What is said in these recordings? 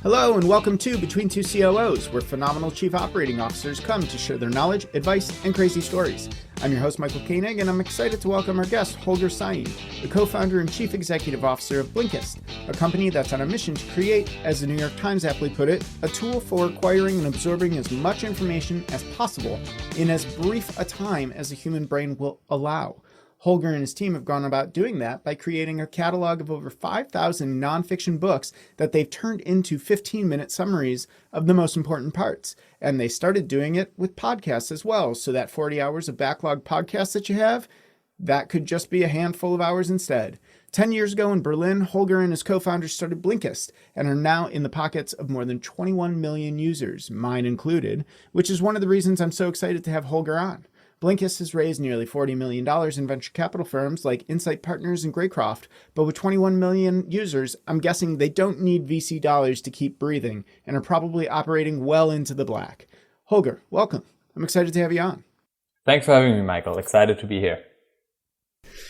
Hello and welcome to Between Two COOs, where phenomenal chief operating officers come to share their knowledge, advice, and crazy stories. I'm your host, Michael Koenig, and I'm excited to welcome our guest, Holger Seim, the co-founder and chief executive officer of Blinkist, a company that's on a mission to create, as the New York Times aptly put it, a tool for acquiring and absorbing as much information as possible in as brief a time as the human brain will allow. Holger and his team have gone about doing that by creating a catalog of over 5,000 nonfiction books that they've turned into 15-minute summaries of the most important parts. And they started doing it with podcasts as well, so that 40 hours of backlog podcasts that you have, that could just be a handful of hours instead. 10 years ago in Berlin, Holger and his co-founders started Blinkist and are now in the pockets of more than 21 million users, mine included, which is one of the reasons I'm so excited to have Holger on. Blinkist has raised nearly $40 million in venture capital firms like Insight Partners and Greycroft, but with 21 million users, I'm guessing they don't need VC dollars to keep breathing and are probably operating well into the black. Holger, welcome. I'm excited to have you on. Thanks for having me, Michael. Excited to be here.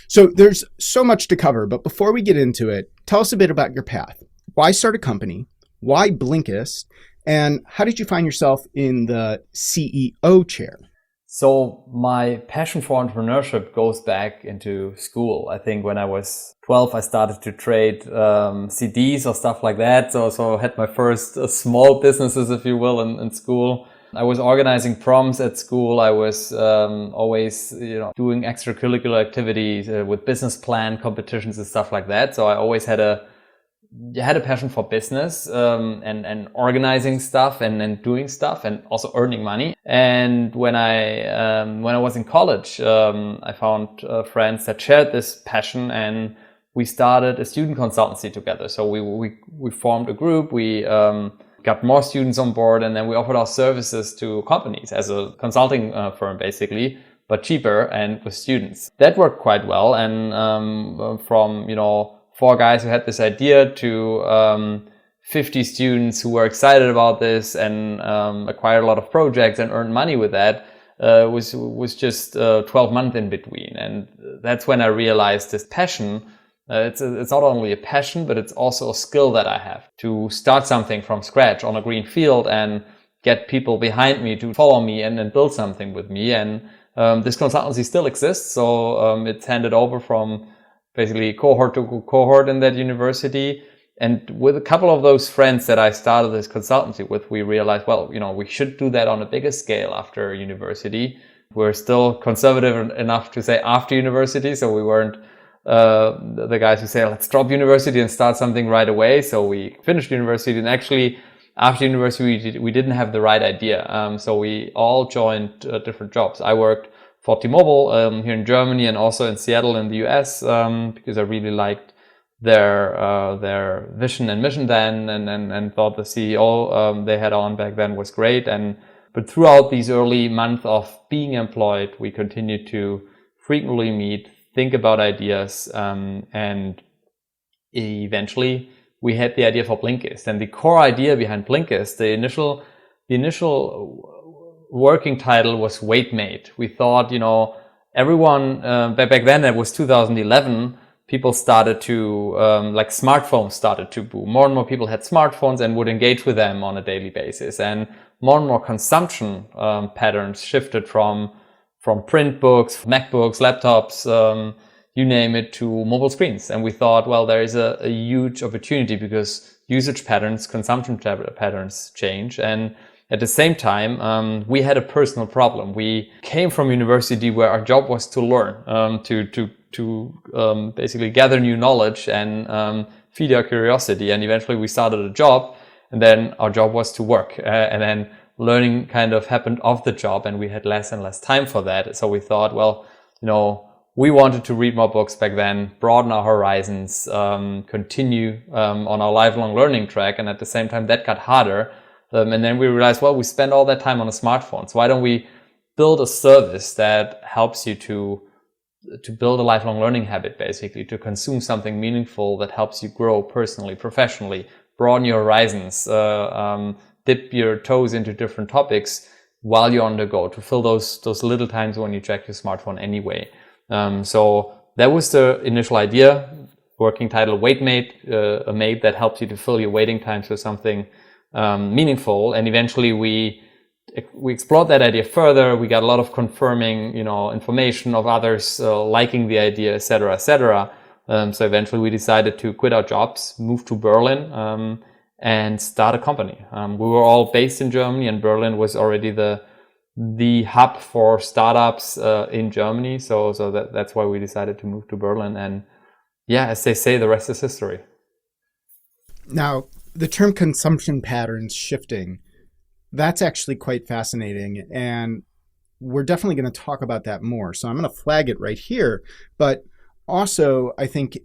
So there's so much to cover, but before we get into it, tell us a bit about your path. Why start a company? Why Blinkist? And how did you find yourself in the CEO chair? So my passion for entrepreneurship goes back into school. I think when I was 12, I started to trade CDs or stuff like that. So I had my first small businesses, if you will, in school. I was organizing proms at school. I was always, doing extracurricular activities with business plan competitions and stuff like that. So I always had a passion for business and organizing stuff and doing stuff and also earning money. And when I was in college, I found friends that shared this passion, and we started a student consultancy together. So we formed a group. We got more students on board, and then we offered our services to companies as a consulting firm, basically, but cheaper and with students. That worked quite well, and from 4 guys who had this idea to 50 students who were excited about this and acquired a lot of projects and earned money with that, was just 12 months in between. And that's when I realized this passion. It's not only a passion, but it's also a skill that I have to start something from scratch on a green field and get people behind me to follow me and build something with me. And this consultancy still exists. So it's handed over from basically cohort to cohort in that university. And with a couple of those friends that I started this consultancy with, we realized, we should do that on a bigger scale after university. We're still conservative enough to say after university. So we weren't the guys who say, let's drop university and start something right away. So we finished university, and actually after university, we didn't have the right idea. So we all joined different jobs. I worked for T-Mobile here in Germany and also in Seattle in the US because I really liked their vision and mission then, and thought the CEO they had on back then was great. But throughout these early months of being employed, we continued to frequently meet, think about ideas, and eventually we had the idea for Blinkist. And the core idea behind Blinkist, the initial working title was Waitmate. We thought, everyone, back then, it was 2011, people started to, smartphones started to boom. More and more people had smartphones and would engage with them on a daily basis. And more consumption patterns shifted from print books, MacBooks, laptops, you name it, to mobile screens. And we thought, there is a huge opportunity because usage patterns, consumption patterns change. And at the same time, we had a personal problem. We came from university where our job was to learn, to basically gather new knowledge and feed our curiosity. And eventually we started a job, and then our job was to work. And then learning kind of happened off the job, and we had less and less time for that. So we thought, we wanted to read more books back then, broaden our horizons, continue on our lifelong learning track. And at the same time, that got harder. And then we realized, we spend all that time on a smartphone. So why don't we build a service that helps you to build a lifelong learning habit, basically, to consume something meaningful that helps you grow personally, professionally, broaden your horizons, dip your toes into different topics while you're on the go, to fill those little times when you check your smartphone anyway. So that was the initial idea. Working title, Wait Mate, a mate that helps you to fill your waiting times with something meaningful. And eventually we explored that idea further. We got a lot of confirming, information of others liking the idea, et cetera, et cetera. So eventually we decided to quit our jobs, move to Berlin, and start a company. We were all based in Germany, and Berlin was already the hub for startups in Germany. So that's why we decided to move to Berlin. And yeah, as they say, the rest is history. Now, the term consumption patterns shifting, that's actually quite fascinating. And we're definitely going to talk about that more. So I'm going to flag it right here. But also, I think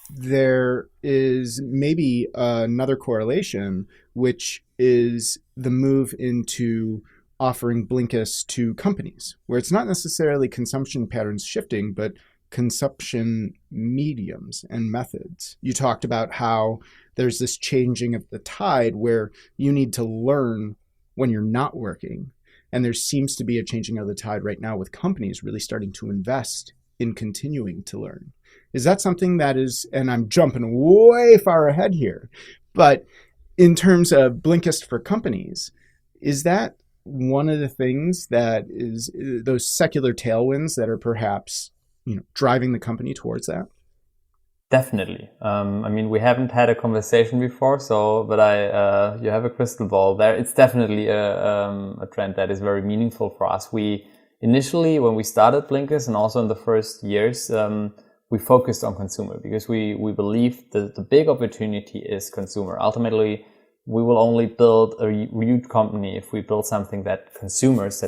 there is maybe another correlation, which is the move into offering Blinkist to companies, where it's not necessarily consumption patterns shifting, but consumption mediums and methods. You talked about how there's this changing of the tide where you need to learn when you're not working. And there seems to be a changing of the tide right now with companies really starting to invest in continuing to learn. Is that something that is, and I'm jumping way far ahead here, but in terms of Blinkist for companies, is that one of the things that is those secular tailwinds that are perhaps driving the company towards that? Definitely. We haven't had a conversation before, but you have a crystal ball there. It's definitely a trend that is very meaningful for us. We initially, when we started Blinkist, and also in the first years, we focused on consumer because we believe that the big opportunity is consumer. Ultimately, we will only build a huge company if we build something that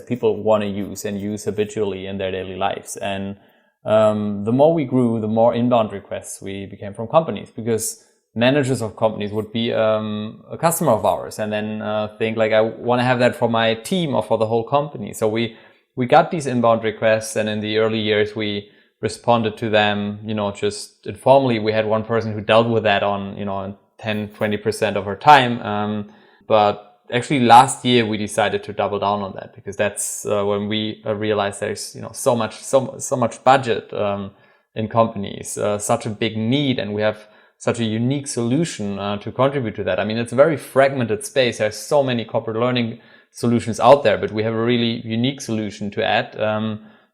people want to use and use habitually in their daily lives. And the more we grew, the more inbound requests we became from companies, because managers of companies would be a customer of ours and then think like, I want to have that for my team or for the whole company. So we got these inbound requests, and in the early years we responded to them, just informally. We had one person who dealt with that on 10-20% of her time, but actually last year we decided to double down on that, because that's when we realized there's so much budget in companies, such a big need, and we have such a unique solution to contribute to that. It's a very fragmented space. There's so many corporate learning solutions out there, but we have a really unique solution to add.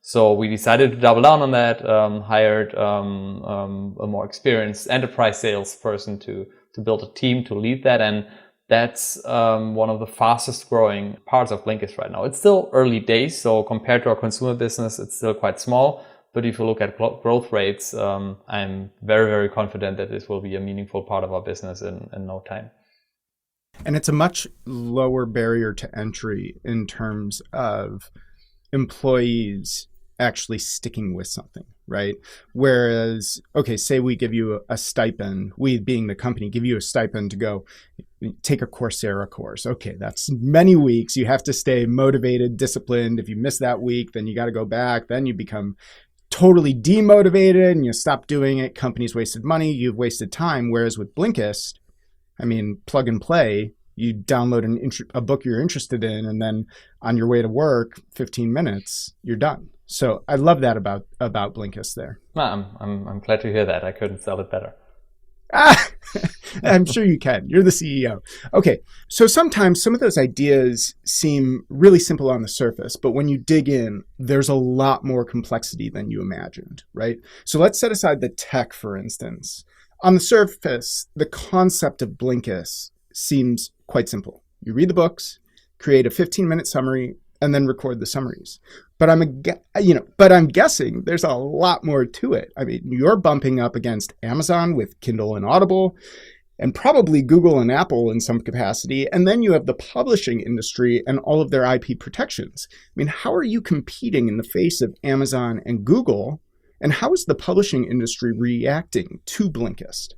So we decided to double down on that, hired a more experienced enterprise salesperson to build a team to lead that. And that's one of the fastest growing parts of Blinkist right now. It's still early days, so compared to our consumer business, it's still quite small. But if you look at growth rates, I'm very, very confident that this will be a meaningful part of our business in no time. And it's a much lower barrier to entry in terms of employees actually sticking with something, right? Whereas, okay, say we give you a stipend, we being the company, give you a stipend to go take a Coursera course. Okay, that's many weeks. You have to stay motivated, disciplined. If you miss that week, then you got to go back. Then you become totally demotivated and you stop doing it. Companies wasted money. You've wasted time. Whereas with Blinkist, plug and play. You download a book you're interested in, and then on your way to work, 15 minutes, you're done. So I love that about Blinkist there. Well, I'm glad to hear that. I couldn't sell it better. I'm sure you can. You're the CEO. Okay, so sometimes some of those ideas seem really simple on the surface, but when you dig in, there's a lot more complexity than you imagined, right? So let's set aside the tech, for instance. On the surface, the concept of Blinkist seems quite simple. You read the books, create a 15-minute summary, and then record the summaries. But I'm guessing there's a lot more to it. You're bumping up against Amazon with Kindle and Audible, and probably Google and Apple in some capacity. And then you have the publishing industry and all of their IP protections. How are you competing in the face of Amazon and Google? And how is the publishing industry reacting to Blinkist?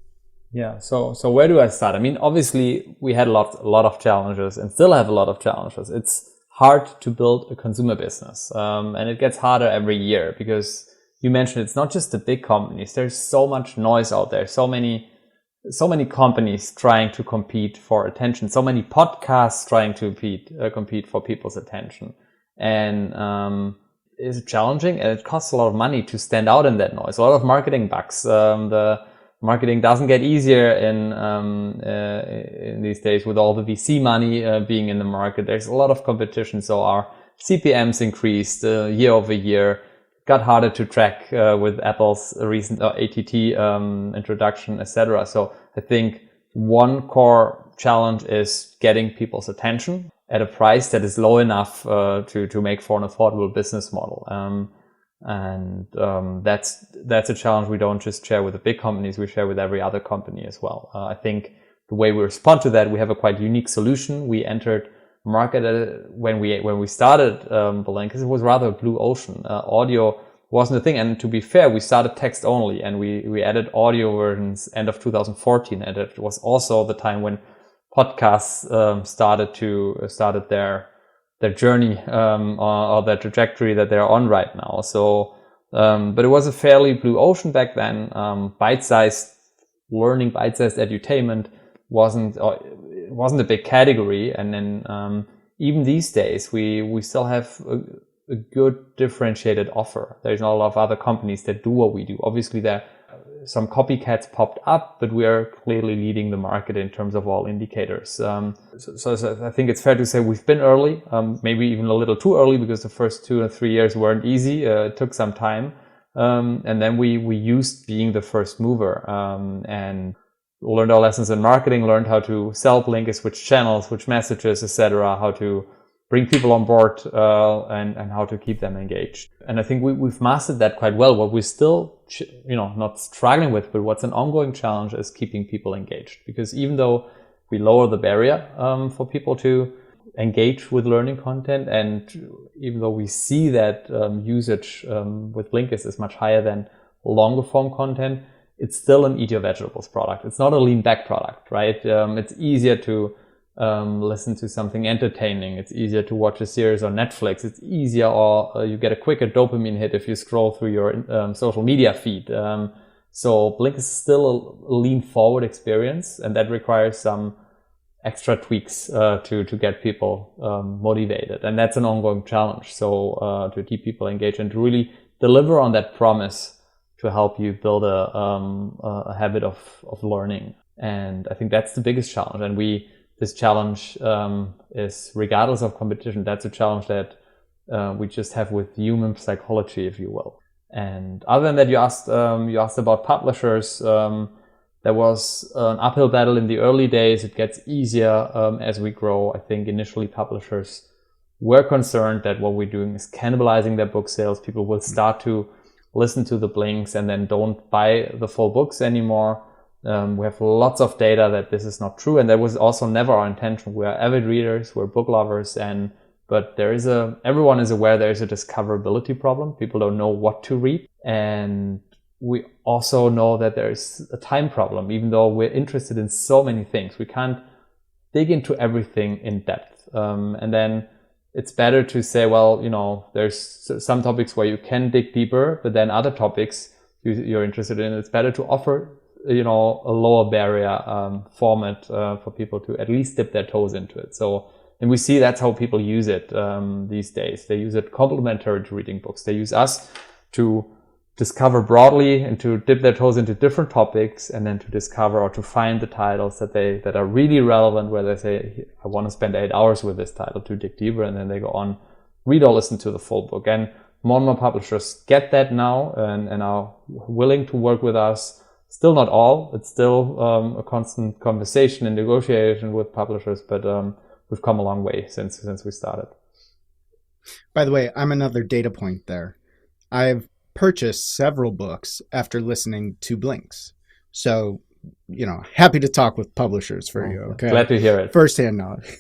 Yeah. So where do I start? Obviously we had a lot of challenges and still have a lot of challenges. It's hard to build a consumer business. And it gets harder every year because you mentioned it's not just the big companies. There's so much noise out there, so many so many companies trying to compete for attention, so many podcasts trying to compete for people's attention. And it's challenging, and it costs a lot of money to stand out in that noise. A lot of marketing bugs. The marketing doesn't get easier in these days with all the VC money being in the market. There's a lot of competition, so our CPMs increased year over year. Got harder to track with Apple's recent ATT introduction, etc. So I think one core challenge is getting people's attention at a price that is low enough to make for an affordable business model. That's a challenge we don't just share with the big companies, we share with every other company as well. I think the way we respond to that, we have a quite unique solution. We entered market when we started Blinkist, it was rather a blue ocean. Audio wasn't a thing, and to be fair, we started text only, and we added audio versions end of 2014, and it was also the time when podcasts started their journey or their trajectory that they're on right now. So, but it was a fairly blue ocean back then. Bite-sized learning, bite-sized edutainment wasn't a big category, and then even these days we still have a good differentiated offer. There's not a lot of other companies that do what we do. Obviously, there some copycats popped up, but we are clearly leading the market in terms of all indicators. So I think it's fair to say we've been early, maybe even a little too early, because the first 2 or 3 years weren't easy. It took some time. And then we used being the first mover and learned our lessons in marketing, learned how to sell Blinkist, which channels, which messages, etc., how to bring people on board and how to keep them engaged. And I think we've mastered that quite well. What we're still, not struggling with, but what's an ongoing challenge is keeping people engaged. Because even though we lower the barrier for people to engage with learning content, and even though we see that usage with Blinkist is much higher than longer form content, it's still an eat your vegetables product. It's not a lean back product, right? It's easier to listen to something entertaining. It's easier to watch a series on Netflix. It's easier, or you get a quicker dopamine hit if you scroll through your social media feed. So Blinkist is still a lean forward experience, and that requires some extra tweaks to get people motivated. And that's an ongoing challenge. So to keep people engaged and to really deliver on that promise to help you build a habit of learning. And I think that's the biggest challenge. And this challenge is, regardless of competition, that's a challenge that we just have with human psychology, if you will. And other than that, you asked about publishers. There was an uphill battle in the early days. It gets easier as we grow. I think initially publishers were concerned that what we're doing is cannibalizing their book sales. People will start to listen to the blinks and then don't buy the full books anymore. We have lots of data that this is not true, and that was also never our intention. We are avid readers, we're book lovers, but everyone is aware there is a discoverability problem. People don't know what to read, and we also know that there is a time problem. Even though we're interested in so many things, we can't dig into everything in depth. And then it's better to say, well, there's some topics where you can dig deeper, but then other topics you're interested in, it's better to offer a lower barrier format for people to at least dip their toes into it. So, and we see that's how people use it these days. They use it complementary to reading books. They use us to discover broadly and to dip their toes into different topics, and then to discover or to find the titles that are really relevant, where they say, I want to spend 8 hours with this title to dig deeper, and then they go on, read or listen to the full book. And more publishers get that now and are willing to work with us. Still not all. It's still a constant conversation and negotiation with publishers, but we've come a long way since we started. By the way, I'm another data point there. I've purchased several books after listening to Blinks. So, happy to talk with publishers for you. Okay. Glad to hear it. Firsthand knowledge.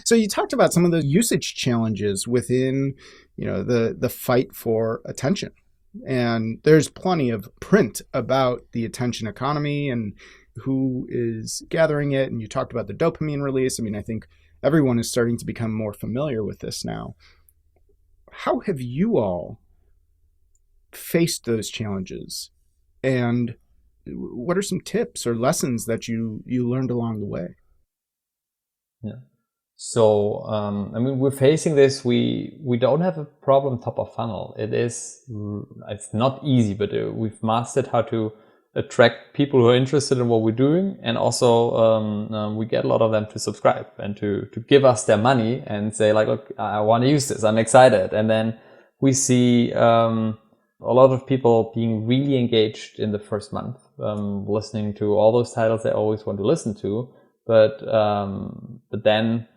So you talked about some of the usage challenges within, the fight for attention. And there's plenty of print about the attention economy and who is gathering it. And you talked about the dopamine release. I think everyone is starting to become more familiar with this now. How have you all faced those challenges? And what are some tips or lessons that you learned along the way? Yeah. So, we're facing this. We don't have a problem top of funnel. It's not easy, but we've mastered how to attract people who are interested in what we're doing. And also, we get a lot of them to subscribe and to give us their money and say like, look, I want to use this. I'm excited. And then we see, a lot of people being really engaged in the first month, listening to all those titles they always want to listen to. But then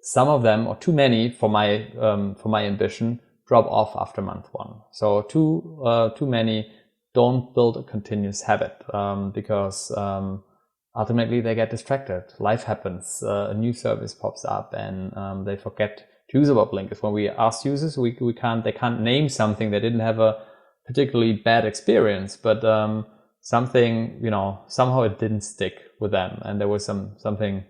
some of them, or too many for my ambition, drop off after month one. So too many don't build a continuous habit, because ultimately they get distracted. Life happens, a new service pops up, and they forget to use about Blinkist. When we ask users, they can't name something they didn't have a particularly bad experience, but something, somehow it didn't stick with them, and there was something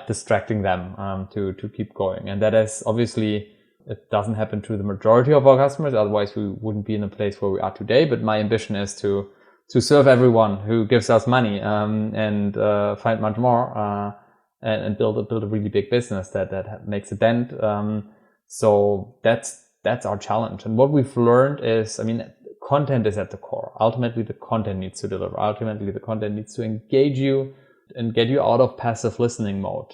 distracting them to keep going. And that is obviously, it doesn't happen to the majority of our customers, otherwise we wouldn't be in a place where we are today. But my ambition is to serve everyone who gives us money, and find much more, and build a really big business that makes a dent. So that's our challenge. And what we've learned is, content is at the core. Ultimately, the content needs to deliver. Ultimately, the content needs to engage you and get you out of passive listening mode.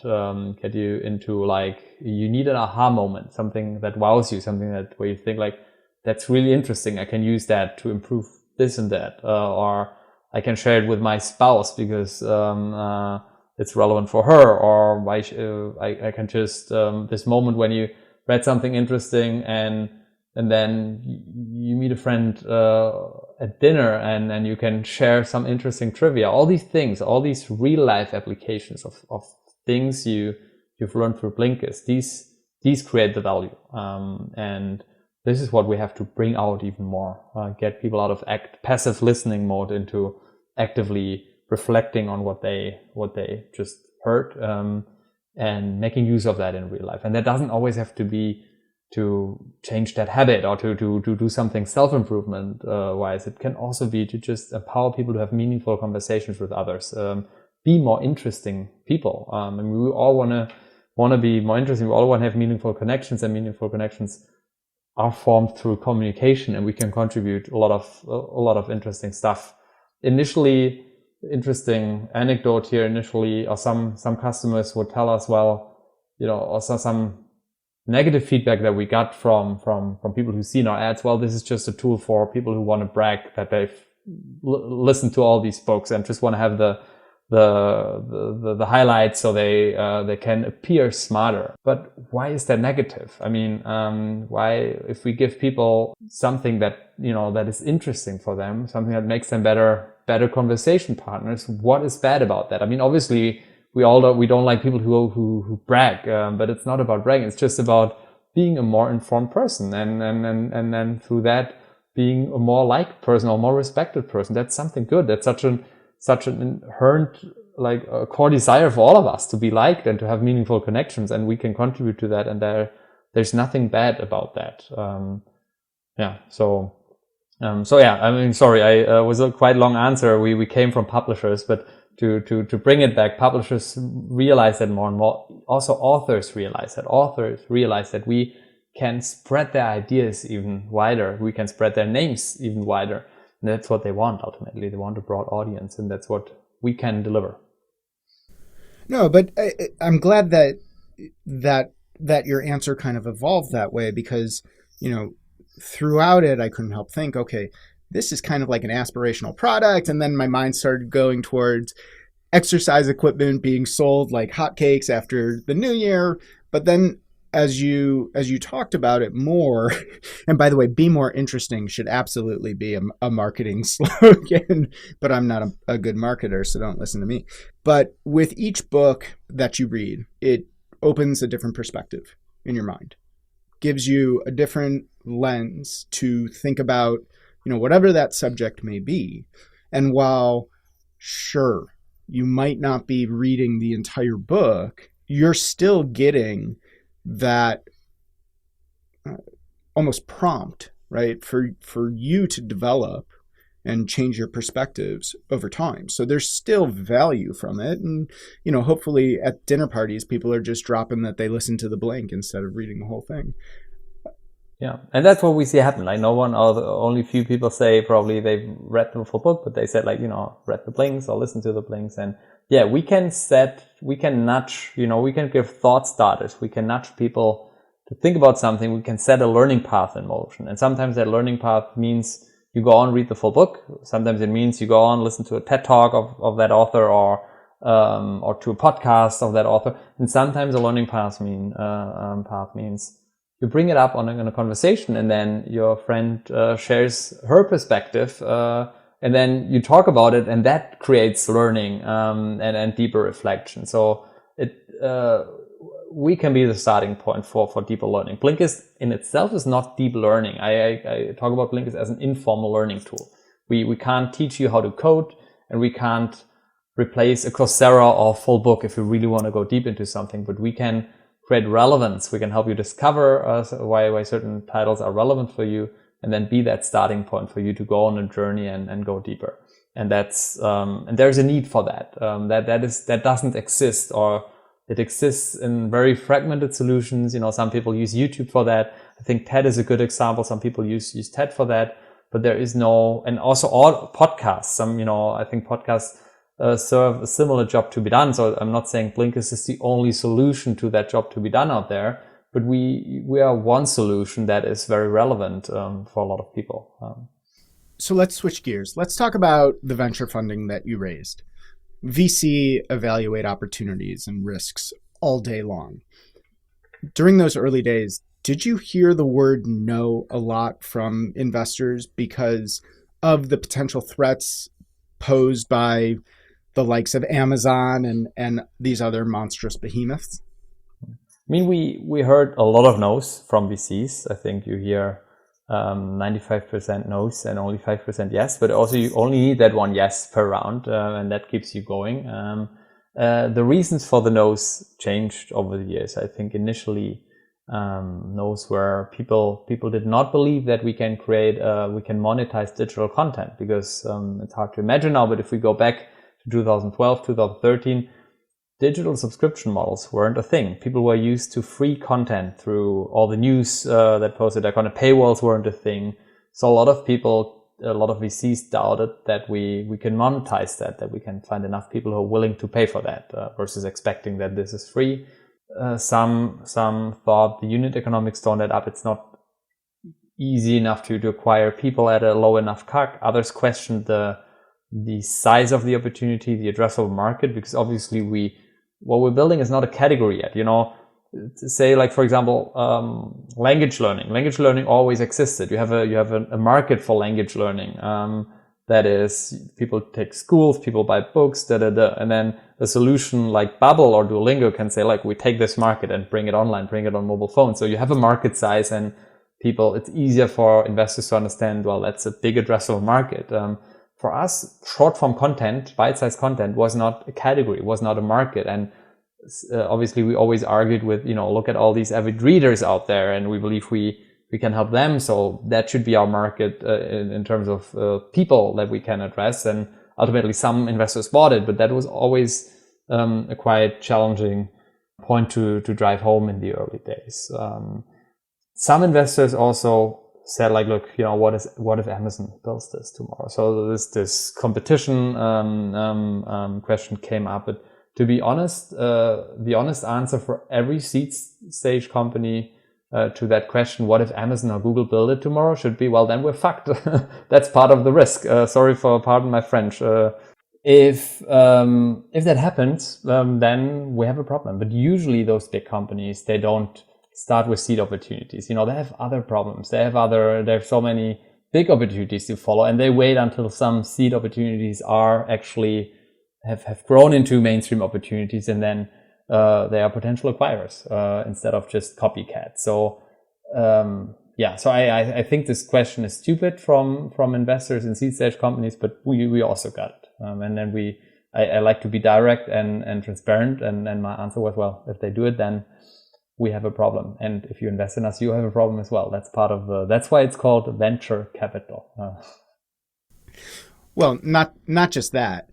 Get you into you need an aha moment, something that wows you, something where you think that's really interesting. I can use that to improve this and that, or I can share it with my spouse because it's relevant for her, or I can just this moment when you read something interesting and then you meet a friend at dinner and you can share some interesting trivia. All these things, all these real life applications of things you've learned through Blinkist, these create the value. And this is what we have to bring out even more, get people out of passive listening mode into actively reflecting on what they just heard, and making use of that in real life. And that doesn't always have to be to change that habit or to do something self-improvement wise. It can also be to just empower people to have meaningful conversations with others, be more interesting people. We all want to be more interesting. We all want to have meaningful connections, and meaningful connections are formed through communication, and we can contribute a lot of interesting stuff. Initially, interesting anecdote here. Initially, or some customers would tell us, also some negative feedback that we got from people who see in our ads. Well, this is just a tool for people who want to brag that they've listened to all these folks and just want to have the highlights so they can appear smarter. But why is that negative? Why, if we give people something that that is interesting for them, something that makes them better conversation partners, what is bad about that? Obviously, we don't like people who brag, but it's not about bragging. It's just about being a more informed person, and then through that being a more liked person or more respected person. That's something good. That's such an inherent a core desire for all of us to be liked and to have meaningful connections, and we can contribute to that. And there's nothing bad about that. Sorry, I was a quite long answer. We came from publishers, but to bring it back, publishers realize that more and more. Also, authors realize that. Authors realize that we can spread their ideas even wider. We can spread their names even wider. And that's what they want ultimately. They want a broad audience, and that's what we can deliver. No, but I'm glad that your answer kind of evolved that way, because, throughout it, I couldn't help think, okay, this is kind of like an aspirational product. And then my mind started going towards exercise equipment being sold like hotcakes after the new year. But then as you talked about it more, and by the way, be more interesting should absolutely be a marketing slogan, but I'm not a good marketer, so don't listen to me. But with each book that you read, it opens a different perspective in your mind, gives you a different lens to think about, whatever that subject may be. And while, sure, you might not be reading the entire book, you're still getting that almost prompt, right? For you to develop and change your perspectives over time. So there's still value from it. And, hopefully at dinner parties, people are just dropping that they listen to the Blink instead of reading the whole thing. Yeah, and that's what we see happen. Like no one, or only few people say probably they've read the full book, but they said like, read the Blinks or listen to the Blinks. And yeah, we can nudge, we can give thought starters. We can nudge people to think about something. We can set a learning path in motion. And sometimes that learning path means you go on, read the full book. Sometimes it means you go on, listen to a TED talk of that author or to a podcast of that author. And sometimes a learning path means you bring it up on a conversation, and then your friend shares her perspective, and then you talk about it, and that creates learning and deeper reflection. So we can be the starting point for deeper learning. Blinkist in itself is not deep learning. I talk about Blinkist as an informal learning tool. We can't teach you how to code, and we can't replace a Coursera or full book if you really want to go deep into something, but we can create relevance. We can help you discover why certain titles are relevant for you, and then be that starting point for you to go on a journey and go deeper. And that's and there's a need for that. That doesn't exist, or it exists in very fragmented solutions. Some people use YouTube for that. I think TED is a good example. Some people use TED for that, but there is no, and also all podcasts. I think podcasts serve a similar job to be done. So I'm not saying Blinkist is the only solution to that job to be done out there, but we are one solution that is very relevant for a lot of people. So let's switch gears. Let's talk about the venture funding that you raised. VC evaluate opportunities and risks all day long. During those early days, did you hear the word no a lot from investors because of the potential threats posed by the likes of Amazon and these other monstrous behemoths? I mean, we heard a lot of no's from VCs. I think you hear 95% no's and only 5% yes, but also you only need that one yes per round, and that keeps you going. The reasons for the no's changed over the years. I think initially no's were people did not believe that we can monetize digital content, because it's hard to imagine now, but if we go back to 2012, 2013, digital subscription models weren't a thing. People were used to free content through all the news that posted their content. Paywalls weren't a thing. So a lot of VCs doubted that we can monetize that we can find enough people who are willing to pay for that versus expecting that this is free. Some thought the unit economics don't add up. It's not easy enough to acquire people at a low enough CAC. Others questioned the size of the opportunity, the addressable market, because obviously what we're building is not a category yet. Say like, for example, language learning. Language learning always existed. You have a market for language learning. That is, people take schools, people buy books, and then a solution like Babbel or Duolingo can say like, we take this market and bring it online, bring it on mobile phones. So you have a market size, and it's easier for investors to understand, well, that's a big addressable market. For us, short-form content, bite-sized content was not a category, was not a market. And obviously, we always argued with, look at all these avid readers out there, and we believe we can help them. So that should be our market in terms of people that we can address. And ultimately, some investors bought it, but that was always a quite challenging point to drive home in the early days. Some investors also said like, look, what if Amazon builds this tomorrow? So this competition question came up. But to be honest, the honest answer for every seed stage company to that question, what if Amazon or Google build it tomorrow, should be, well, then we're fucked. That's part of the risk. Pardon my French. If that happens, then we have a problem. But usually those big companies, they don't start with seed opportunities. They have other problems. They have so many big opportunities to follow, and they wait until some seed opportunities are actually have grown into mainstream opportunities, and then they are potential acquirers instead of just copycats. So so I think this question is stupid from investors in seed stage companies, but we also got it. And then I like to be direct and transparent, and my answer was, well, if they do it, then we have a problem. And if you invest in us, you have a problem as well. That's why it's called venture capital. Well, not just that.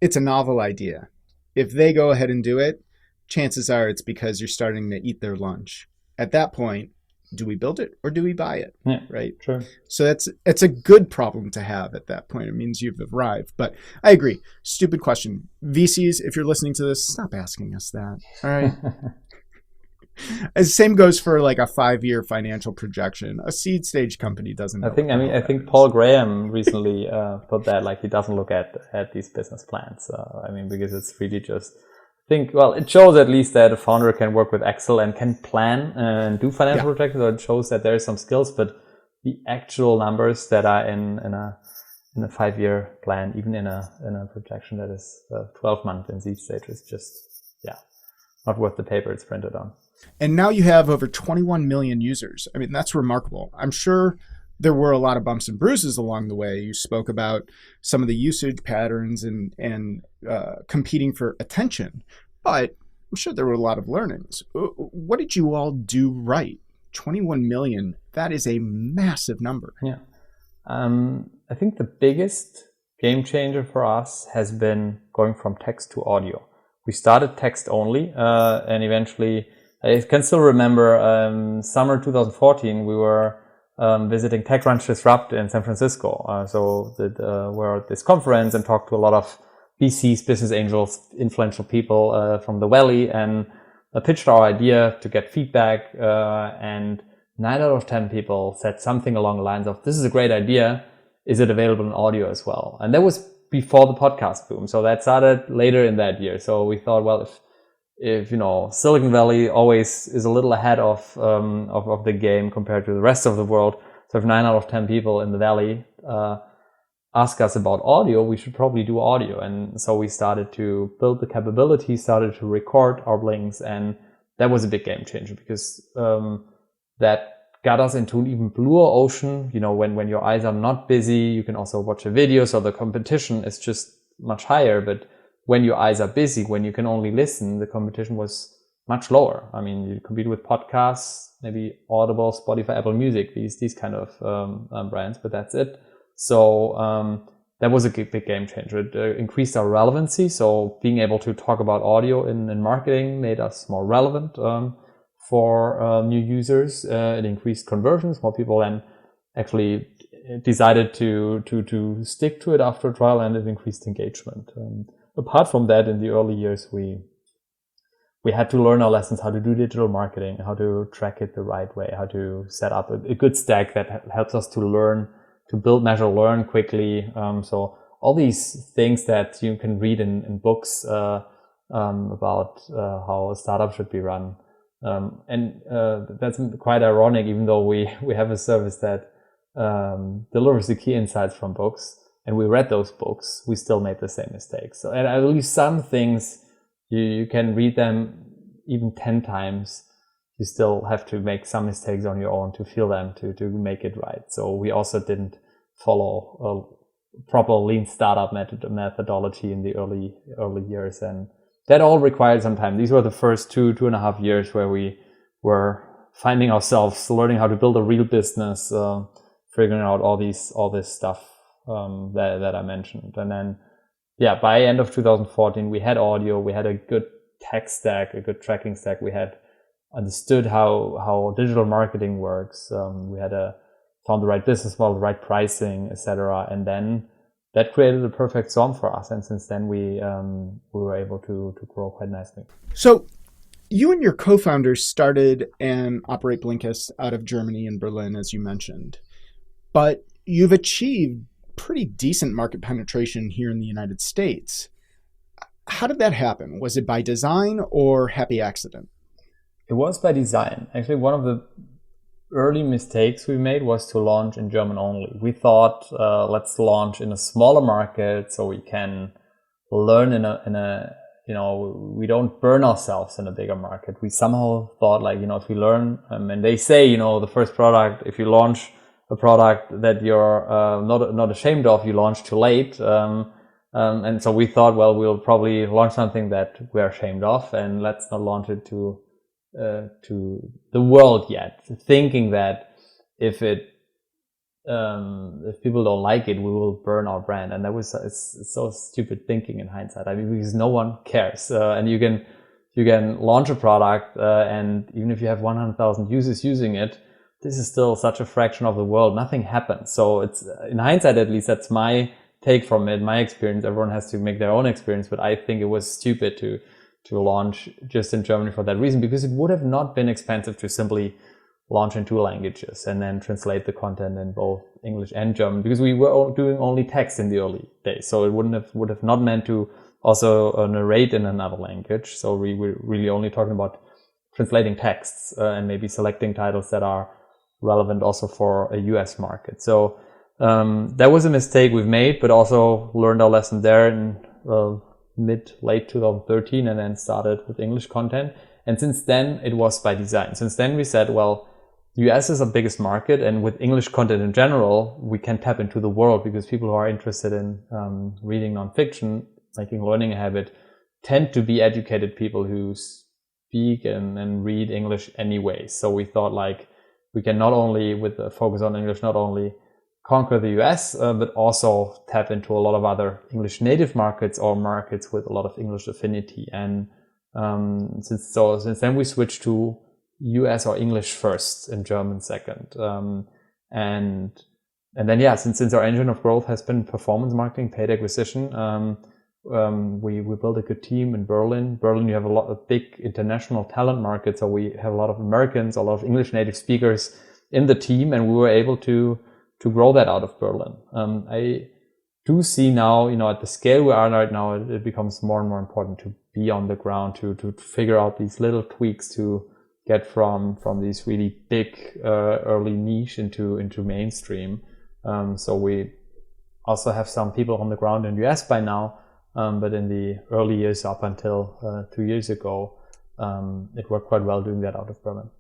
It's a novel idea. If they go ahead and do it, chances are it's because you're starting to eat their lunch. At that point, do we build it or do we buy it? Yeah, right? sure. So it's a good problem to have at that point. It means you've arrived. But I agree. Stupid question. VCs, if you're listening to this, stop asking us that. All right. The same goes for like a 5-year financial projection. A seed stage company doesn't know. I think Paul Graham recently put that, like, he doesn't look at these business plans. Because it's really just it shows at least that a founder can work with Excel and can plan and do financial projections. So it shows that there is some skills, but the actual numbers that are in a 5-year plan, even in a projection that is 12 months in seed stage, is just not worth the paper it's printed on. And now you have over 21 million users. I mean, that's remarkable. I'm sure there were a lot of bumps and bruises along the way. You spoke about some of the usage patterns and competing for attention, but I'm sure there were a lot of learnings. What did you all do right? 21 million, that is a massive number. Yeah. I think the biggest game changer for us has been going from text to audio. We started text only, and eventually, I can still remember summer 2014, we were visiting TechCrunch Disrupt in San Francisco. We were at this conference and talked to a lot of VCs, business angels, influential people from the Valley, and pitched our idea to get feedback. And 9 out of 10 people said something along the lines of, "This is a great idea. Is it available in audio as well?" And that was before the podcast boom. So that started later in that year. So we thought, well, if Silicon Valley always is a little ahead of the game compared to the rest of the world. So if 9 out of 10 people in the Valley ask us about audio, we should probably do audio. And so we started to build the capability, started to record our blinks, and that was a big game changer because that got us into an even bluer ocean. When your eyes are not busy, you can also watch a video. So the competition is just much higher. But when your eyes are busy, when you can only listen, the competition was much lower. I mean, you compete with podcasts, maybe Audible, Spotify, Apple Music, these kind of brands, but that's it. So that was a big game changer. It increased our relevancy. So being able to talk about audio in marketing made us more relevant for new users. It increased conversions. More people then actually decided to stick to it after a trial, and it increased engagement. Apart from that, in the early years, we had to learn our lessons, how to do digital marketing, how to track it the right way, how to set up a good stack that helps us to learn, to build, measure, learn quickly. So all these things that you can read in books about how a startup should be run. That's quite ironic, even though we have a service that delivers the key insights from books, and we read those books, we still made the same mistakes. So, and I believe some things you can read them even 10 times, you still have to make some mistakes on your own to feel them, to make it right. So we also didn't follow a proper lean startup methodology in the early years, and that all required some time. These were the first 2.5 years where we were finding ourselves, learning how to build a real business, figuring out all this stuff that I mentioned. And then, by end of 2014, we had audio, we had a good tech stack, a good tracking stack. We had understood how digital marketing works. We had found the right business model, the right pricing, etc. And then that created a perfect storm for us. And since then, we were able to grow quite nicely. So you and your co-founders started and operate Blinkist out of Germany and Berlin, as you mentioned. But you've achieved pretty decent market penetration here in the United States. How did that happen? Was it by design or happy accident? It was by design. Actually, one of the early mistakes we made was to launch in German only. We thought, let's launch in a smaller market so we can learn in a we don't burn ourselves in a bigger market. We somehow thought, if we learn, and they say, the first product, if you launch a product that you're not ashamed of, you launch too late. And so we thought, well, we'll probably launch something that we're ashamed of, and let's not launch it to the world yet, thinking that if it if people don't like it, we will burn our brand. And it's so stupid thinking in hindsight. I mean, because no one cares, and you can launch a product, and even if you have 100,000 users using it, this is still such a fraction of the world. Nothing happens. So it's, in hindsight, at least, that's my take from it, my experience. Everyone has to make their own experience, but I think it was stupid to launch just in Germany for that reason, because it would have not been expensive to simply launch in 2 languages and then translate the content in both English and German, because we were doing only text in the early days. So it would have not meant to also narrate in another language. So we were really only talking about translating texts and maybe selecting titles that are relevant also for a US market. So that was a mistake we've made, but also learned our lesson there in late 2013, and then started with English content. And since then, it was by design. Since then, we said, well, US is our biggest market, and with English content in general, we can tap into the world, because people who are interested in reading nonfiction, making learning a habit, tend to be educated people who speak and read English anyway. So we thought, like, we can not only, with a focus on English, not only conquer the US, but also tap into a lot of other English native markets or markets with a lot of English affinity. And since then, we switched to US or English first and German second. And then, yeah, since our engine of growth has been performance marketing, paid acquisition, we built a good team in Berlin. Berlin, you have a lot of big international talent markets. So we have a lot of Americans, a lot of English native speakers in the team, and we were able to grow that out of Berlin. I do see now, at the scale we are right now, it becomes more and more important to be on the ground, to figure out these little tweaks to get from these really big early niche into mainstream. So we also have some people on the ground in the US by now, but in the early years up until 2 years ago, it worked quite well doing that out of Berlin.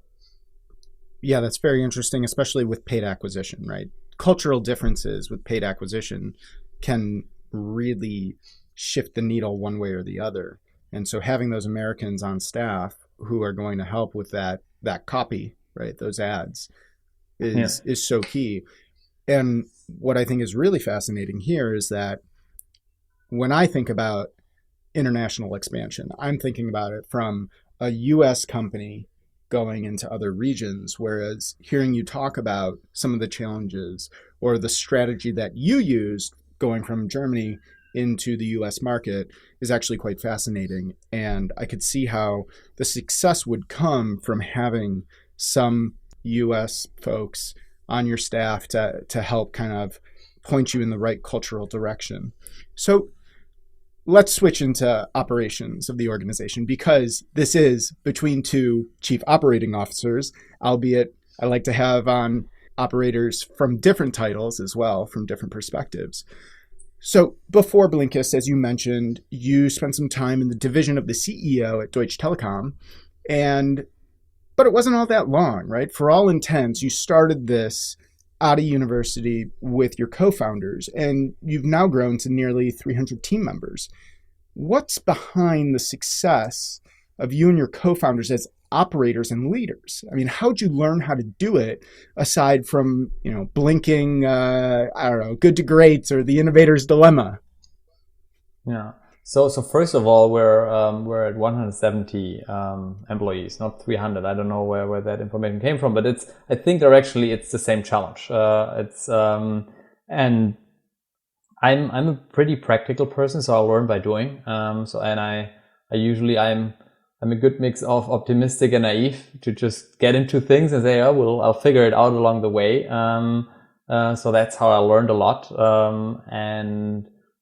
Yeah, that's very interesting, especially with paid acquisition, right? Cultural differences with paid acquisition can really shift the needle one way or the other. And so having those Americans on staff who are going to help with that copy, right, those ads, is so key. And what I think is really fascinating here is that when I think about international expansion, I'm thinking about it from a US company going into other regions, whereas hearing you talk about some of the challenges or the strategy that you used going from Germany into the US market is actually quite fascinating. And I could see how the success would come from having some US folks on your staff to help kind of point you in the right cultural direction. So let's switch into operations of the organization, because this is between 2 chief operating officers, albeit I like to have on operators from different titles as well, from different perspectives. So before Blinkist, as you mentioned, you spent some time in the division of the CEO at Deutsche Telekom, but it wasn't all that long, right? For all intents, you started this out of university with your co-founders, and you've now grown to nearly 300 team members. What's behind the success of you and your co-founders as operators and leaders? I mean, how'd you learn how to do it aside from, blinking, good to greats or the innovator's dilemma? Yeah. So first of all, we're at 170 employees, not 300. I don't know where that information came from, but I think directionally it's the same challenge. And I'm a pretty practical person, so I learn by doing. I'm a good mix of optimistic and naive, to just get into things and say, I'll figure it out along the way. So that's how I learned a lot.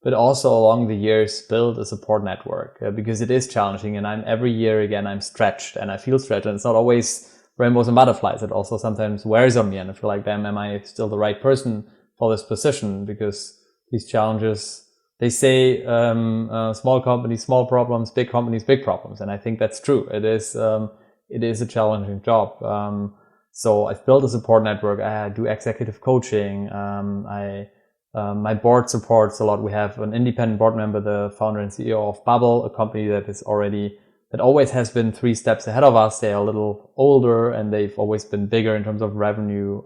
But also along the years build a support network, because it is challenging, and every year again I'm stretched, and I feel stretched, and it's not always rainbows and butterflies. It also sometimes wears on me, and I feel like, damn, am I still the right person for this position? Because these challenges, they say small companies, small problems, big companies, big problems, and I think that's true. It is a challenging job. So I've built a support network. I do executive coaching. My board supports a lot. We have an independent board member, the founder and CEO of Bubble, a company that always has been 3 steps ahead of us. They're a little older, and they've always been bigger in terms of revenue,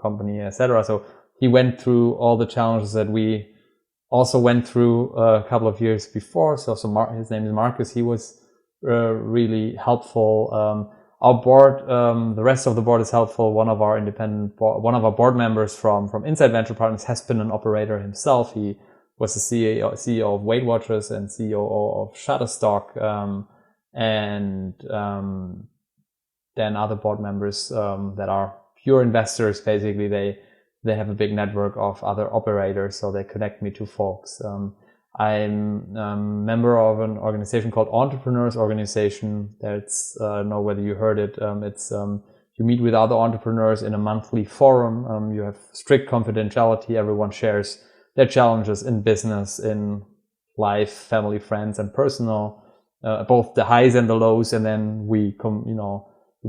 company, etc. So he went through all the challenges that we also went through a couple of years before. So his name is Marcus. He was really helpful. Our board, the rest of the board is helpful. One of our board members from Inside Venture Partners has been an operator himself. He was the CEO of Weight Watchers and CEO of Shutterstock. And then other board members that are pure investors. Basically, they have a big network of other operators, so they connect me to folks. I'm a member of an organization called Entrepreneurs Organization. That's I don't know whether you heard it. It's you meet with other entrepreneurs in a monthly forum. You have strict confidentiality. Everyone shares their challenges in business, in life, family, friends, and personal. Both the highs and the lows, and then we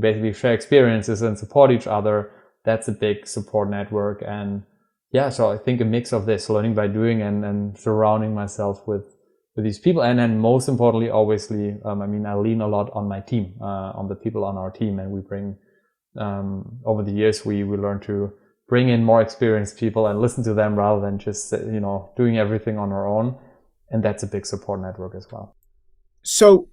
basically share experiences and support each other. That's a big support network. And yeah, so I think a mix of this, learning by doing and surrounding myself with these people. And then most importantly, obviously, I lean a lot on my team, on the people on our team, and we bring, over the years, we learn to bring in more experienced people and listen to them rather than just, doing everything on our own. And that's a big support network as well. So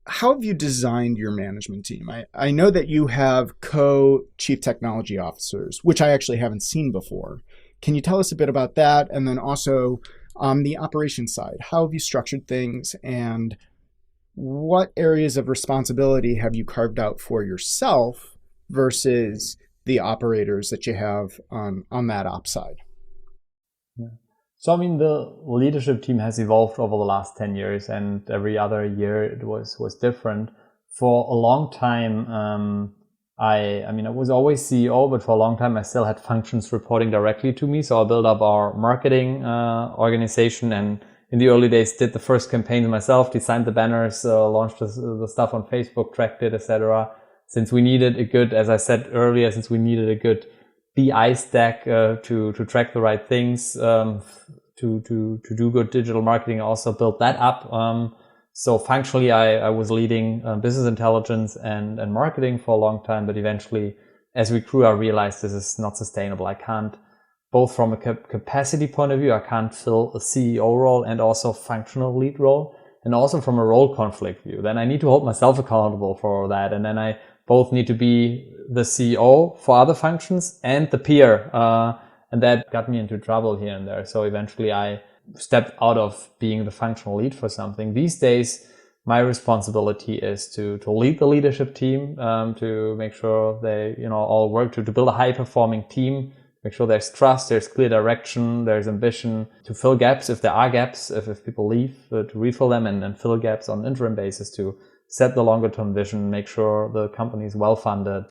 how have you designed your management team? I know that you have co-chief technology officers, which I actually haven't seen before. Can you tell us a bit about that? And then also on the operations side, how have you structured things and what areas of responsibility have you carved out for yourself versus the operators that you have on that ops side? Yeah. So, the leadership team has evolved over the last 10 years, and every other year it was different. For a long time, I was always CEO, but for a long time I still had functions reporting directly to me. So I built up our marketing organization, and in the early days did the first campaigns myself, designed the banners, launched the stuff on Facebook, tracked it, etc. Since we needed a good, as I said earlier, BI stack to track the right things, to do good digital marketing. I also built that up. So functionally, I was leading business intelligence and marketing for a long time, but eventually, as we grew, I realized this is not sustainable. I can't, both from a capacity point of view, I can't fill a CEO role and also functional lead role, and also from a role conflict view. Then I need to hold myself accountable for that, and then I both need to be the CEO for other functions and the peer. And that got me into trouble here and there. So eventually I stepped out of being the functional lead for something. These days, my responsibility is to lead the leadership team, to make sure they, all work to build a high performing team, make sure there's trust, there's clear direction, there's ambition, to fill gaps if there are gaps, if people leave, to refill them and fill gaps on an interim basis, to set the longer term vision, make sure the company is well funded.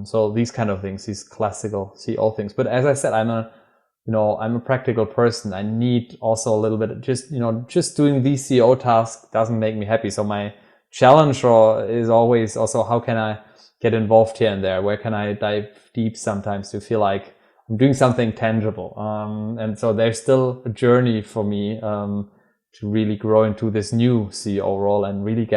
So these kind of things, these classical CEO things. But as I said, I'm a practical person. I need also a little bit, just doing these CEO tasks doesn't make me happy. So my challenge is always also, how can I get involved here and there? Where can I dive deep sometimes to feel like I'm doing something tangible? And so there's still a journey for me, to really grow into this new CEO role and really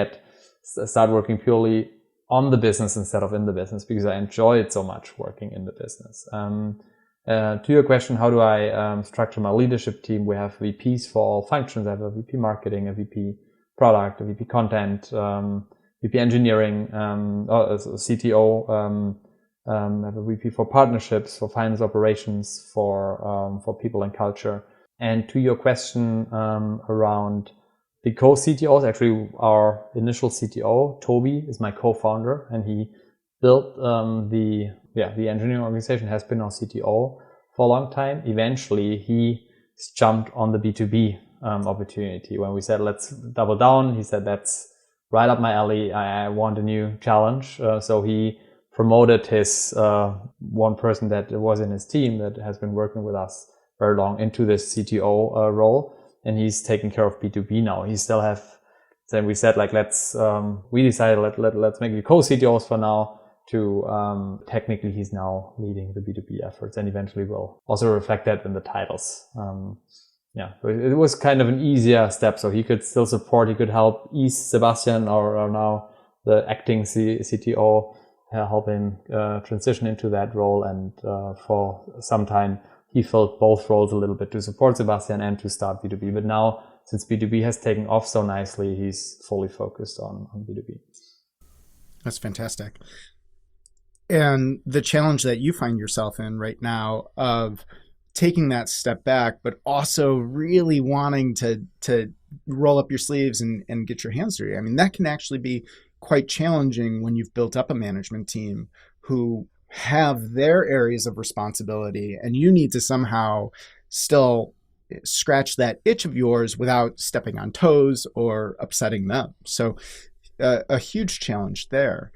start working purely on the business instead of in the business, because I enjoy it so much working in the business. To your question, how do I structure my leadership team? We have VPs for all functions. I have a VP marketing, a VP product, a VP content, VP engineering, a CTO. I have a VP for partnerships, for finance operations, for people and culture. And to your question around the co-CTOs, actually our initial CTO, Toby, is my co-founder, and he built the engineering organization, has been our CTO for a long time. Eventually, he jumped on the B2B opportunity. When we said, let's double down, he said, that's right up my alley. I want a new challenge. So he promoted his one person that was in his team that has been working with us very long into this CTO role. And he's taking care of B2B now. He still then we said, we decided, let's make you co-CTOs for now. Technically he's now leading the B2B efforts, and eventually will also reflect that in the titles. It was kind of an easier step. So he could still support, he could help ease Sebastian, or now the acting CTO, help him transition into that role. And for some time, he filled both roles a little bit to support Sebastian and to start B2B. But now, since B2B has taken off so nicely, he's fully focused on B2B. That's fantastic. And the challenge that you find yourself in right now of taking that step back, but also really wanting to roll up your sleeves and get your hands dirty. I mean, that can actually be quite challenging when you've built up a management team who have their areas of responsibility, and you need to somehow still scratch that itch of yours without stepping on toes or upsetting them. So a huge challenge there.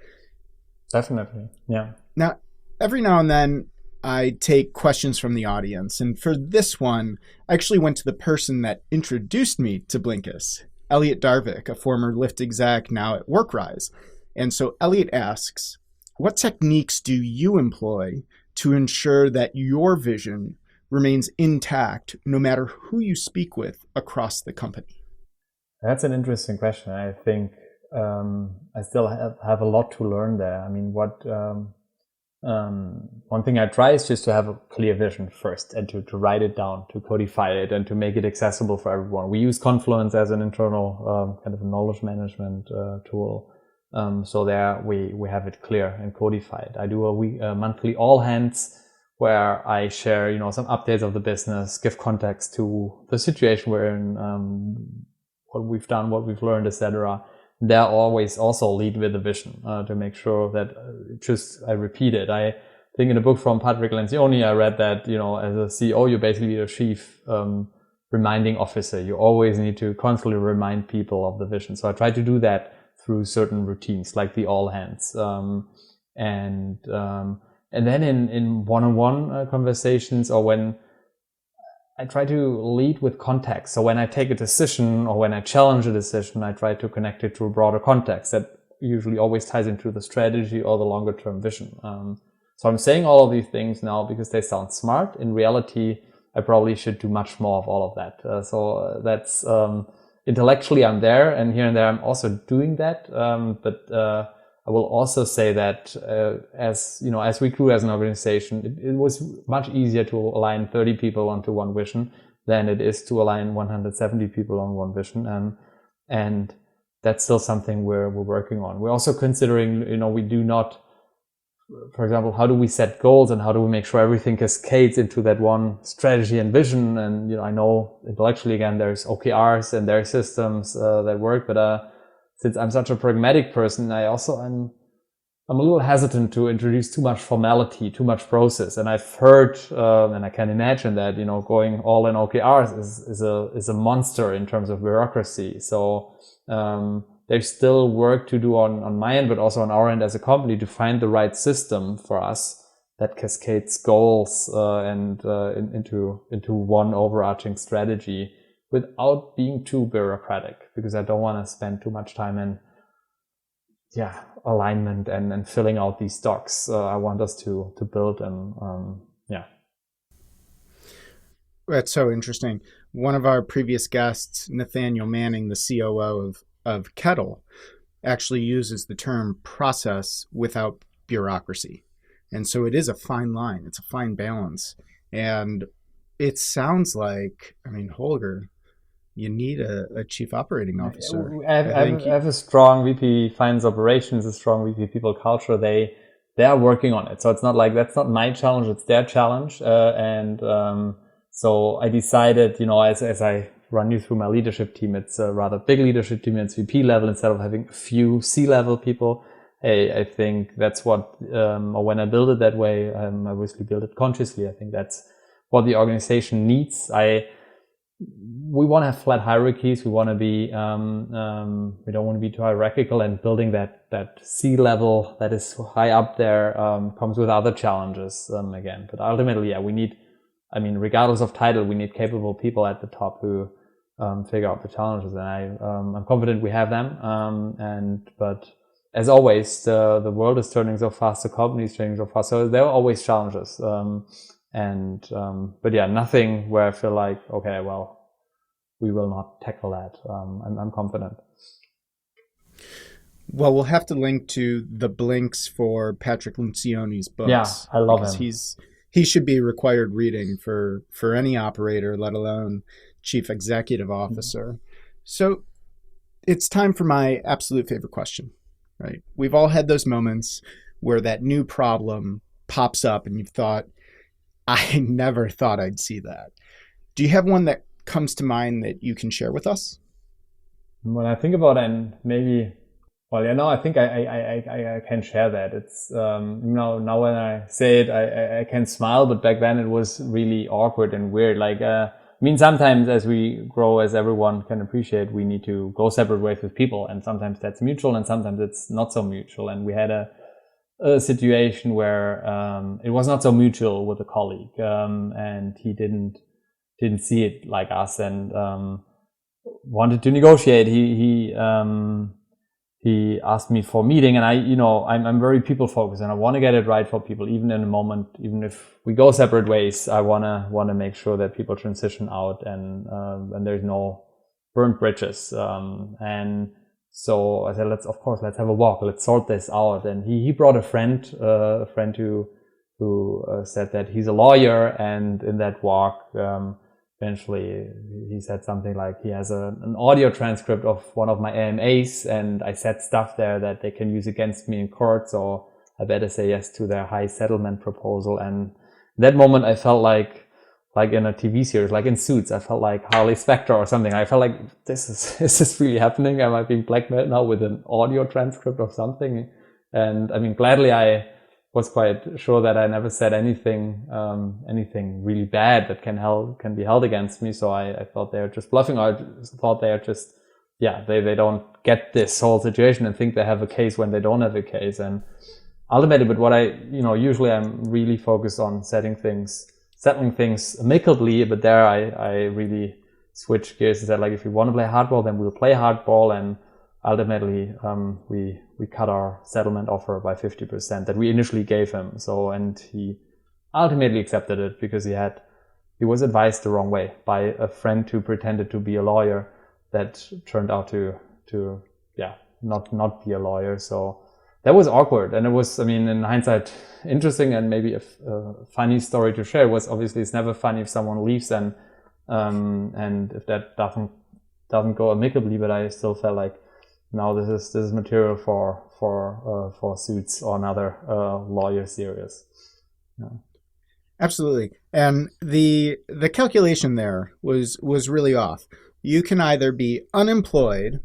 Definitely. Yeah. Now, every now and then I take questions from the audience. And for this one, I actually went to the person that introduced me to Blinkist, Elliot Darvik, a former Lyft exec, now at WorkRise. And so Elliot asks, what techniques do you employ to ensure that your vision remains intact no matter who you speak with across the company? That's an interesting question. I think I still have a lot to learn there. I mean, one thing I try is just to have a clear vision first and to write it down, to codify it and to make it accessible for everyone. We use Confluence as an internal kind of knowledge management tool. So there we have it clear and codified. I do a monthly all hands where I share, some updates of the business, give context to the situation we're in, what we've done, what we've learned, etc. There always also lead with a vision to make sure that I repeat it. I think in a book from Patrick Lencioni, I read that, as a CEO, you're basically a chief reminding officer. You always need to constantly remind people of the vision. So I try to do that through certain routines, like the all hands. And then in one-on-one conversations, or when I try to lead with context. So when I take a decision or when I challenge a decision, I try to connect it to a broader context that usually always ties into the strategy or the longer term vision. So I'm saying all of these things now because they sound smart. In reality, I probably should do much more of all of that. So that's intellectually I'm there, and here and there I'm also doing that. But I will also say that as we grew as an organization, it was much easier to align 30 people onto one vision than it is to align 170 people on one vision. And that's still something we're working on. We're also considering, we do not, for example, how do we set goals and how do we make sure everything cascades into that one strategy and vision? And, I know intellectually, again, there's OKRs and there's systems that work, but since I'm such a pragmatic person, I'm a little hesitant to introduce too much formality, too much process. And I've heard, and I can imagine that, going all in OKRs is a monster in terms of bureaucracy. So, there's still work to do on my end, but also on our end as a company to find the right system for us that cascades goals, and into one overarching strategy, without being too bureaucratic, because I don't want to spend too much time in alignment and filling out these docs. I want us to build and That's so interesting. One of our previous guests, Nathaniel Manning, the COO of Kettle, actually uses the term process without bureaucracy. And so it is a fine line. It's a fine balance. And it sounds like, Holger, you need a chief operating officer. I have a strong VP finance operations, a strong VP people culture. They are working on it. So it's not like that's not my challenge, it's their challenge. So I decided, as I run you through my leadership team, it's a rather big leadership team. It's VP level instead of having a few C-level people. I think that's what, or when I build it that way, I obviously build it consciously. I think that's what the organization needs. We want to have flat hierarchies. We want to be, we don't want to be too hierarchical, and building that C level that is high up there, comes with other challenges, again. But ultimately, we need, regardless of title, we need capable people at the top who, figure out the challenges. And I'm confident we have them. But as always, the world is turning so fast, the company is changing so fast. So there are always challenges. But nothing where I feel like, okay, well, we will not tackle that. I'm confident. Well, we'll have to link to the Blinks for Patrick Lencioni's books. Yeah, I love him. he should be required reading for any operator, let alone chief executive officer. So it's time for my absolute favorite question, right? We've all had those moments where that new problem pops up and you've thought, I never thought I'd see that. Do you have one that comes to mind that you can share with us? When I think about it, and maybe, well, I think I can share that. It's, now when I say it, I can smile, but back then it was really awkward and weird. Sometimes as we grow, as everyone can appreciate, we need to go separate ways with people. And sometimes that's mutual and sometimes it's not so mutual. And we had a situation where, it was not so mutual with a colleague. And he didn't see it like us and, wanted to negotiate. He asked me for a meeting, and I'm very people focused, and I want to get it right for people, even in a moment, even if we go separate ways. I wanna make sure that people transition out, and there's no burnt bridges. And so I said, let's have a walk. Let's sort this out. And he brought a friend who said that he's a lawyer, and in that walk, eventually he said something like he has an audio transcript of one of my AMAs, and I said stuff there that they can use against me in court, so I better say yes to their high settlement proposal. And that moment I felt like in a TV series, like in Suits, I felt like Harley Specter or something. I felt like is this really happening? Am I being blackmailed now with an audio transcript of something? And I mean, gladly I was quite sure that I never said anything really bad that can be held against me. So I thought they were just bluffing. I thought they are just, they don't get this whole situation and think they have a case when they don't have a case. And ultimately, but what usually I'm really focused on settling things amicably, but there I really switched gears and said, like, if you want to play hardball, then we'll play hardball. And ultimately, we cut our settlement offer by 50% that we initially gave him. So, and he ultimately accepted it because he was advised the wrong way by a friend who pretended to be a lawyer that turned out to not be a lawyer. So that was awkward. And it was, in hindsight, interesting, and maybe a funny story to share. Was obviously it's never funny if someone leaves and if that doesn't go amicably, but I still felt like, now this is material for Suits or another lawyer series. Yeah. Absolutely. And the calculation there was really off. You can either be unemployed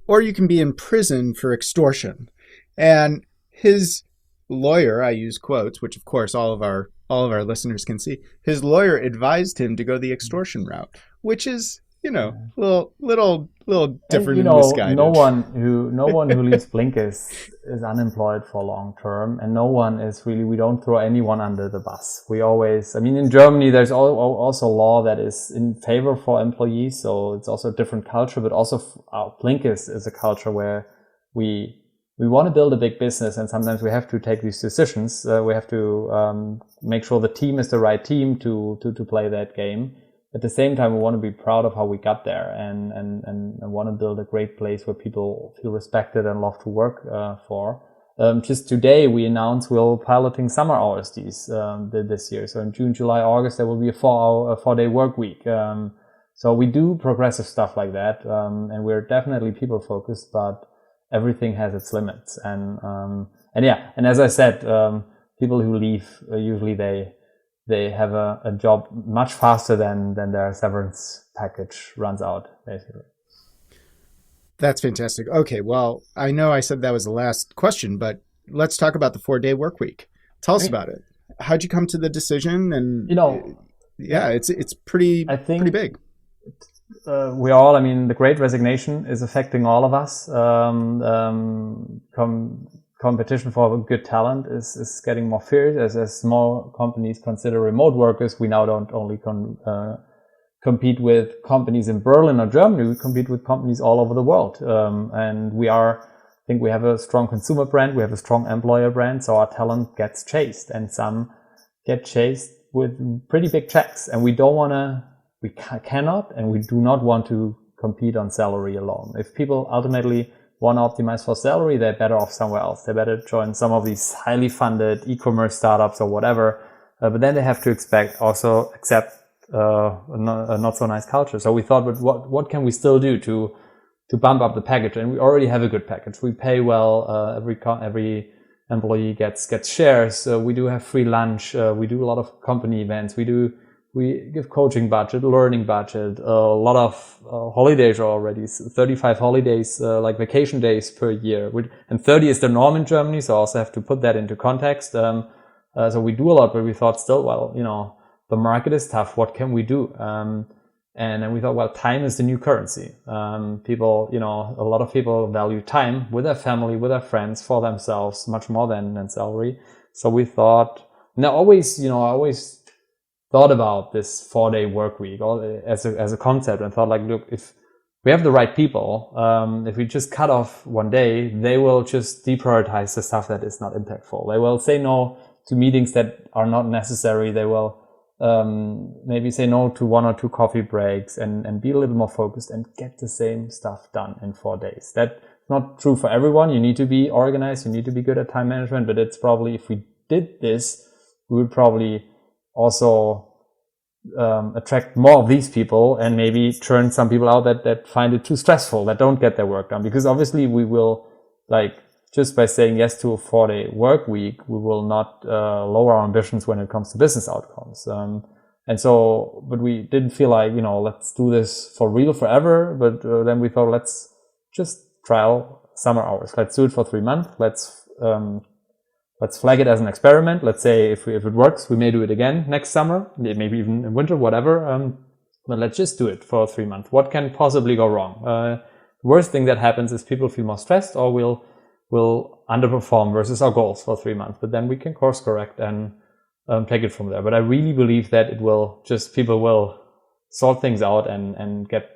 or you can be in prison for extortion. And his lawyer, I use quotes, which of course all of our listeners can see, his lawyer advised him to go the extortion route, which is, little different and misguided. No one who leaves Blinkist is unemployed for long term, and no one is really. We don't throw anyone under the bus. We always. In Germany, there's also law that is in favor for employees, so it's also a different culture. But also, Blinkist is a culture where we want to build a big business, and sometimes we have to take these decisions. We have to make sure the team is the right team to play that game. At the same time, we want to be proud of how we got there and want to build a great place where people feel respected and love to work for. Just today, we announced we're piloting summer hours this year. So in June, July, August, there will be a 4-day work week. So we do progressive stuff like that. And we're definitely people focused, but everything has its limits. And as I said, people who leave, usually they have a job much faster than their severance package runs out, basically. That's fantastic. Okay, well, I know I said that was the last question, but let's talk about the 4-day work week. Tell us about it. How'd you come to the decision? And it's pretty big. We all, the Great Resignation is affecting all of us. Competition for good talent is getting more fierce as small companies consider remote workers. We now don't only compete with companies in Berlin or Germany, we compete with companies all over the world. And I think we have a strong consumer brand, we have a strong employer brand, so our talent gets chased, and some get chased with pretty big checks. And we cannot and we do not want to compete on salary alone. If people ultimately want to optimize for salary, they're better off somewhere else. They better join some of these highly funded e-commerce startups or whatever but then they have to accept a not so nice culture. So we thought, but what can we still do to bump up the package? And we already have a good package. We pay well. Every employee gets shares. We do have free lunch. We do a lot of company events. We give coaching budget, learning budget, a lot of holidays already, 35 holidays, like vacation days per year. And 30 is the norm in Germany, so I also have to put that into context. So we do a lot, but we thought still, well, the market is tough. What can we do? And then we thought, well, time is the new currency. People, a lot of people value time with their family, with their friends, for themselves, much more than salary. So we thought, I always thought about this 4-day work week as a concept, and thought, like, look, if we have the right people, if we just cut off one day, they will just deprioritize the stuff that is not impactful. They will say no to meetings that are not necessary. They will maybe say no to 1 or 2 coffee breaks and be a little more focused and get the same stuff done in 4 days. That's not true for everyone. You need to be organized. You need to be good at time management, but it's probably, if we did this, we would probably also attract more of these people and maybe turn some people out that find it too stressful, that don't get their work done. Because obviously we will, just by saying yes to a 4-day work week, we will not lower our ambitions when it comes to business outcomes. But we didn't feel like, let's do this for real forever. But then we thought, let's just trial summer hours. Let's do it for 3 months. Let's flag it as an experiment. Let's say if it works, we may do it again next summer, maybe even in winter, whatever. But let's just do it for 3 months. What can possibly go wrong? Worst thing that happens is people feel more stressed, or will underperform versus our goals for 3 months. But then we can course correct and take it from there. But I really believe that people will sort things out and get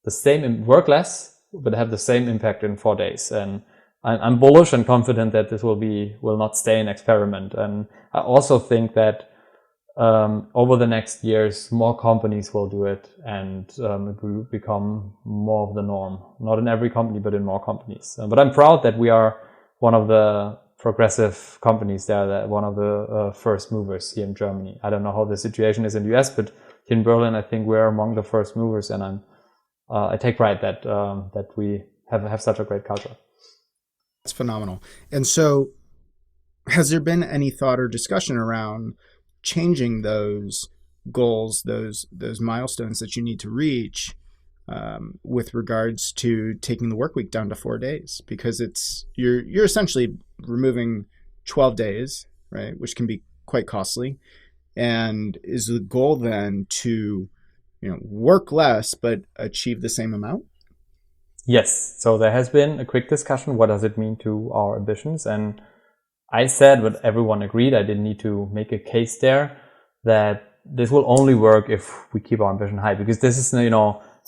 the same, work less, but have the same impact in 4 days. And I'm bullish and confident that this will not stay an experiment. And I also think that over the next years, more companies will do it, and it will become more of the norm. Not in every company, but in more companies. But I'm proud that we are one of the progressive companies there, that one of the first movers here in Germany. I don't know how the situation is in the US, but here in Berlin, I think we're among the first movers, and I take pride that we have such a great culture. That's phenomenal. And so, has there been any thought or discussion around changing those goals, those milestones that you need to reach, with regards to taking the work week down to 4 days? Because you're essentially removing 12 days, right, which can be quite costly. And is the goal then to work less but achieve the same amount? Yes. So there has been a quick discussion. What does it mean to our ambitions? And I said, but everyone agreed, I didn't need to make a case there, that this will only work if we keep our ambition high. Because this is,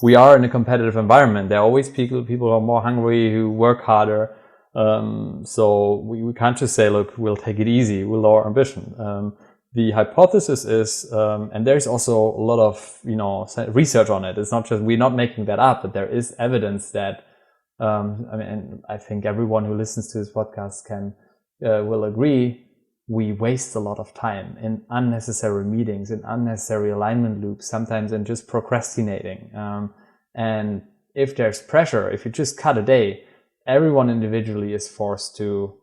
we are in a competitive environment. There are always people who are more hungry, who work harder. So we can't just say, look, we'll take it easy, we'll lower ambition. The hypothesis is, and there's also a lot of, research on it. It's not just, we're not making that up, but there is evidence that, I think everyone who listens to this podcast will agree, we waste a lot of time in unnecessary meetings, in unnecessary alignment loops, sometimes in just procrastinating. And if there's pressure, if you just cut a day, everyone individually is forced to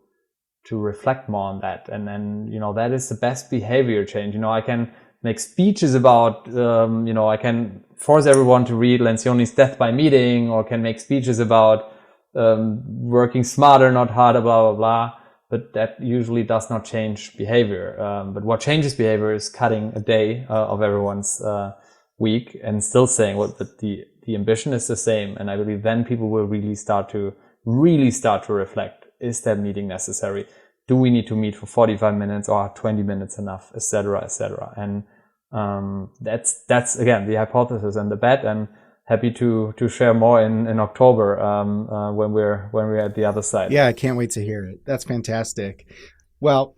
reflect more on that. And then, that is the best behavior change. I can make speeches about, I can force everyone to read Lencioni's Death by Meeting, or can make speeches about working smarter, not harder, blah, blah, blah. But that usually does not change behavior. But what changes behavior is cutting a day of everyone's week and still saying, well, but the ambition is the same. And I believe then people will really start to reflect. Is that meeting necessary? Do we need to meet for 45 minutes or 20 minutes enough, et cetera, et cetera. And that's again the hypothesis and the bet. And happy to share more in October when we're at the other side. Yeah, I can't wait to hear it. That's fantastic. Well,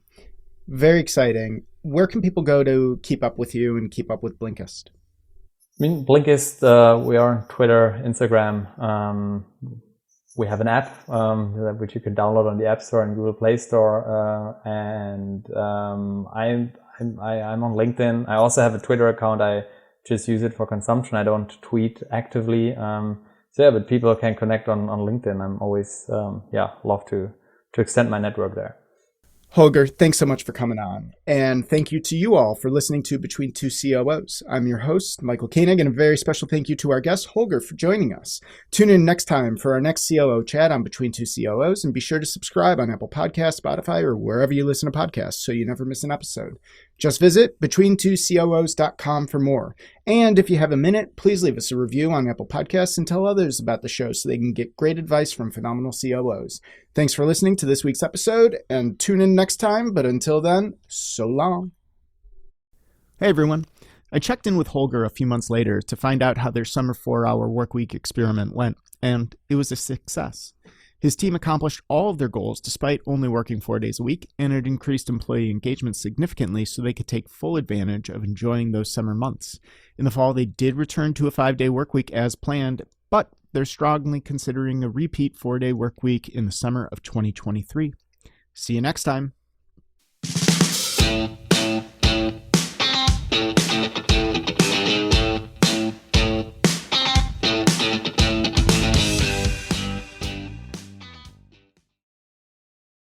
very exciting. Where can people go to keep up with you and keep up with Blinkist? Blinkist, we are on Twitter, Instagram. We have an app which you can download on the App Store and Google Play Store. And I I'm on LinkedIn. I also have a Twitter account. I just use it for consumption. I don't tweet actively. But people can connect on LinkedIn. I'm always, love to extend my network there. Holger, thanks so much for coming on. And thank you to you all for listening to Between Two COOs. I'm your host, Michael Koenig, and a very special thank you to our guest, Holger, for joining us. Tune in next time for our next COO chat on Between Two COOs, and be sure to subscribe on Apple Podcasts, Spotify, or wherever you listen to podcasts so you never miss an episode. Just visit between2coos.com for more. And if you have a minute, please leave us a review on Apple Podcasts and tell others about the show so they can get great advice from phenomenal COOs. Thanks for listening to this week's episode, and tune in next time. But until then, so long. Hey, everyone. I checked in with Holger a few months later to find out how their summer 4-hour workweek experiment went, and it was a success. His team accomplished all of their goals despite only working 4 days a week, and it increased employee engagement significantly so they could take full advantage of enjoying those summer months. In the fall, they did return to a 5-day workweek as planned, but they're strongly considering a repeat 4-day workweek in the summer of 2023. See you next time.